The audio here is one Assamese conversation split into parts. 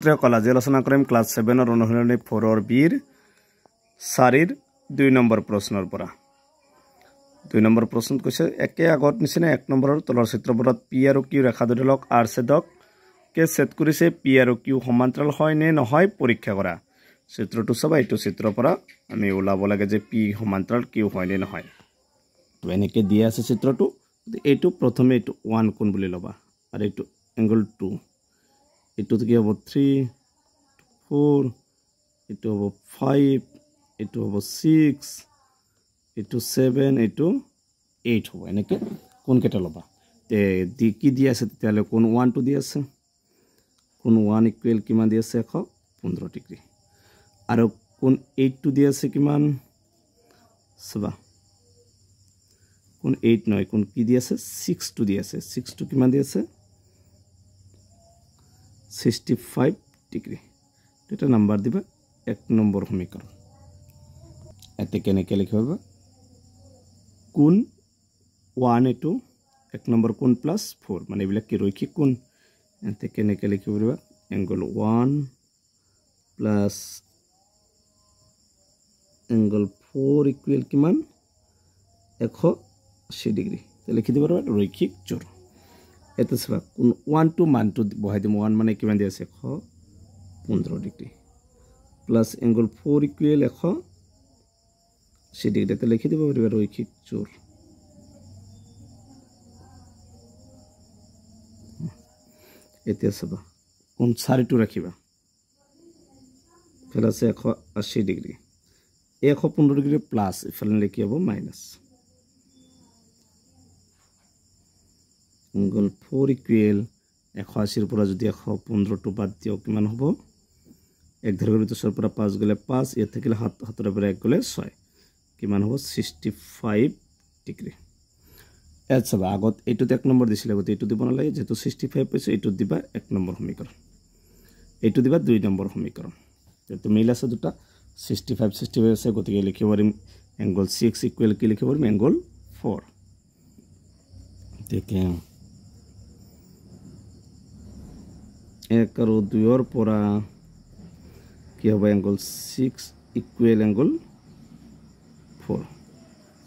ছাত্ৰীসকল আজি আলোচনা কৰিম ক্লাছ 7 অনুশীলনী 4 বিৰ 4 2 নম্বৰ প্ৰশ্নৰ পৰা 2 নম্বৰ প্ৰশ্নত কৈছে একে আগত নিচিনা 1 নম্বৰৰ তলৰ চিত্ৰবোৰত পি আৰু কিউ ৰেখা দুডালক আৰ ছেদক কে ছেদ কৰিছে পি আৰু কিউ সমান্তৰাল হয় নে নহয় পৰীক্ষা কৰা চিত্ৰটো চাবা এইটো চিত্ৰৰ পৰা আমি ওলাব লাগে যে পি সমান্তৰাল কিউ হয় নে নহয় তো এনেকে দিয়া আছে চিত্ৰটো এইটো প্ৰথমে এইটো 1 কোণ বুলি লবা আৰু এইটো এংগল 2 এইটো কি হ'ব 3 4 এইটো হ'ব 5 এইটো হ'ব 6 এইটো 7 এইটো 8 হ'ব এনেকে কোন কেটা লবা তে দি কি দি আছে তেতিয়ালে কোন 1 2 দি আছে কোন 1 ইকুৱেল কিমান দি আছে 115 ডিগ্ৰী আৰু কোন 8 2 দি আছে কিমান সবা কোন 8 নহয় কোন কি দি আছে 6 2 দি আছে 6 2 কিমান দি আছে 65 ডিগ্ৰী এটা নাম্বাৰ দিবা 1 নম্বৰ সমীকৰণ এতে কেনেকে লিখিবা কোণ 1 এটো 1 নম্বৰ কোণ প্লাস 4 মানে এবিলাক কি ৰৈখিক কোণ এতে কেনেকে লিখিবা এংগল 1 প্লাস এংগল 4 ইকুৱেল কিমান 180 ডিগ্ৰী তে লিখি দিব পাৰবা ৰৈখিক জোড় এতে সবা কোন 1 2 মান টু বহাই দিম 1 মানে কিমান দি আছে 115 degree plus angle 4 equal 180 degree তে লিখি দিব পাৰবা ৰৈখিক জোড় এতে সবা কোন 4 ৰাখিবা প্লাস 180 ডিগ্ৰী 115 ডিগ্ৰী প্লাস ইফালে লিখি হ'ব মাইনাস এংগল 4 ইকুৱেল 180 ৰ পৰা যদি 115 টু বাদ দিও কিমান হ'ব এক ধৰি গলে 10 ৰ পৰা 5 গলে 5 এ থাকিলে 7 ৰ পৰা 1 গলে 6 কিমান হ'ব 65 ডিগ্ৰী আচ্ছা আগত এইটো 1 নম্বৰ দিছিলে গতে এইটো দিব না লাগে যেটো 65 পাইছে এইটো দিবা 1 নম্বৰ সমীকৰণ এইটো দিবা 2 নম্বৰ সমীকৰণ তো মিল আছে দুটা 65 65 আছে গতিকে লিখিব পাৰিম এংগল 6 ইকুৱেল কি লিখিব পাৰিম এংগল 4 দেখে 1 আৰু 2 ৰ পৰা কি হ'ব এংগল 6 ইকুৱেল এংগল 4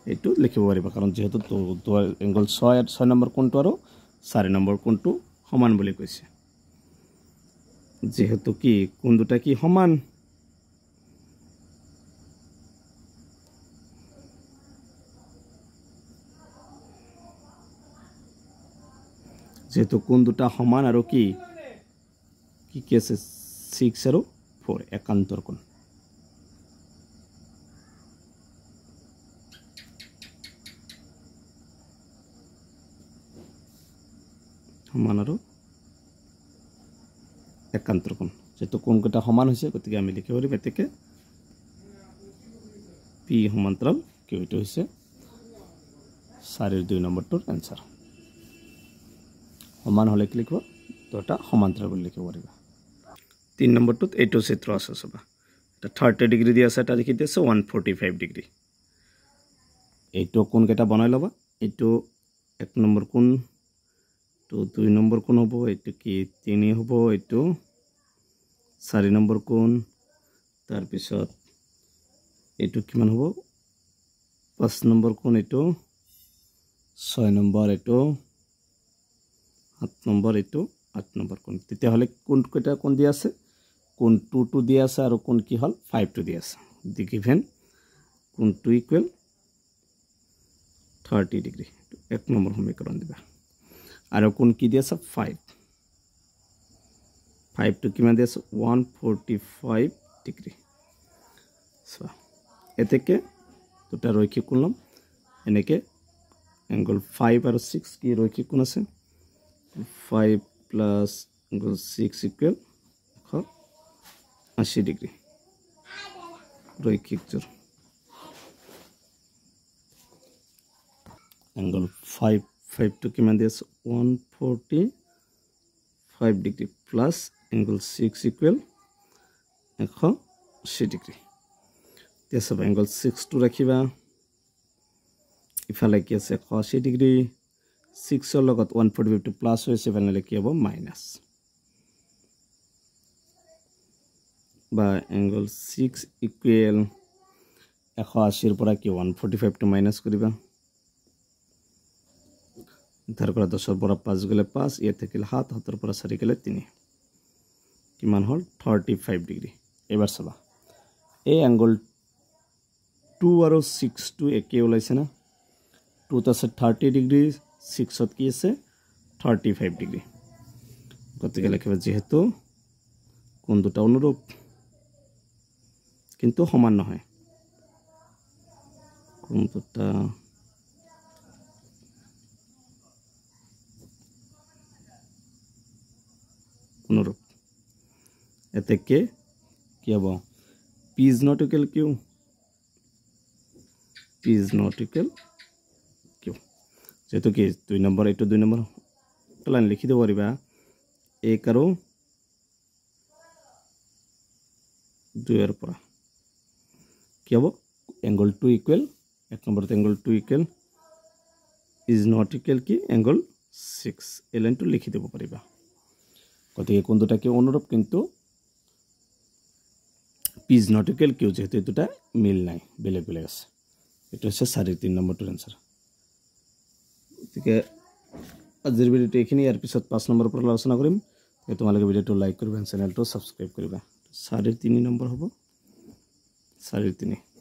এইটো লিখিব পাৰিবা কাৰণ যেহেতু তো এংগল 6 নম্বৰ কোণটো আৰু 4 নম্বৰ কোণটো সমান বুলি কৈছে যেহেতু কি কোণ দুটা কি সমান যেহেতু কোণ দুটা সমান আৰু কি কি আছে 6 আৰু 4 একান্তৰ কোণ সমান আৰু একান্তৰ কোণ যেহেতু কোণ কেটা সমান হৈছে গতিকে আমি লিখিব পাৰিম এতেকে পি সমান্তৰাল কিউ এইটো হৈছে 4 2 নম্বৰটোৰ আনসাৰ সমান হলে কি লিখিব দুটা সমান্তৰাল বুলি লিখিব পাৰিবা 3 নম্বৰটোত এইটো চিত্ৰ আছে সবা এটা 30 ডিগ্ৰী দি আছে এটা দেখি দিছে 145 ডিগ্ৰী এইটো কোণ কেটা বনাই লবা এইটো 1 নম্বৰ কোণ তো 2 নম্বৰ কোণ হ'ব এইটো কি 3 হ'ব এইটো 4 নম্বৰ কোণ তাৰ পিছত এইটো কিমান হ'ব 5 নম্বৰ কোণ এইটো 6 নম্বৰ এইটো 7 নম্বৰ এইটো 8 নম্বৰ কোণ তেতিয়া হলে কোণ কেটা কোণ দি আছে কোণ 2 2 দি আছে আৰু কোণ কি হল 5 2 দি আছে দি গিভেন কোণ 2 ইকুৱেল 30 ডিগ্ৰী 1 নম্বৰ সমীকৰণ দিবা আৰু কোণ কি দি আছে 5 5 টু কিমান দি আছে 145 ডিগ্ৰী সো এতেকে দুটা ৰৈখিক কোণ লম এনেকে এংগল 5 আৰু 6 কি ৰৈখিক কোণ আছে 5 plus angle 6 equal 80 degree রৈখিক জোড় angle 5 to কিমান দিছে 145 degree plus angle 6 equal 180 degree this angle 6 to ৰাখিবা ইফালে কি আছে 180 degree 6 লগত 145 to plus হৈছে ফাইনালি কি হ'ব মাইনাস বা এংগল 6 ইকুৱেল 180 পৰা কি 145 টো মাইনাস কৰিবা তাৰ পৰা 10 পৰা 5 গলে 5 ইয়া থাকিল 7 7 পৰা 4 গলে 3 কিমান হল 35 ডিগ্ৰী এবাৰ চাবা এই এংগল 2 আৰু 6 টো একে ওলাইছে না 2 ত আছে 30 ডিগ্ৰী 6 ত কি আছে 35 ডিগ্ৰী গতিকে লিখিবা যেহেতু কোন দুটা অনুৰূপ কিন্তু সমান নহয় কোন দুটা অনুরূপ এতে কে কি হব p is not equal q p is not equal q যেহেতু কি 2 নম্বৰ এটো 2 নম্বৰ লাইন লিখি দিব পাৰিবা 1 আৰু 2 এৰ পৰা কি হব angle 2 equal এক নম্বরতে angle 2 equal is not equal কি angle 6 এই লাইনটো লিখি দিব পাৰিবা গতিকে কোন দুটা কি অনুরূপ কিন্তু p is not equal q যেহেতু দুটা মিল নাই বেলেগ বেলেগ আছে এটা হচ্ছে 3.5 নম্বৰটোৰ आंसर গতিকে আজিৰ ভিডিওটো এখিনি ইয়াৰ পিছত 5 নম্বৰৰ পৰা আলোচনা কৰিম তোমালোকে ভিডিওটো লাইক কৰিবা চেনেলটো সাবস্ক্ৰাইব কৰিবা 3.5 নম্বৰ হ'ব 3.5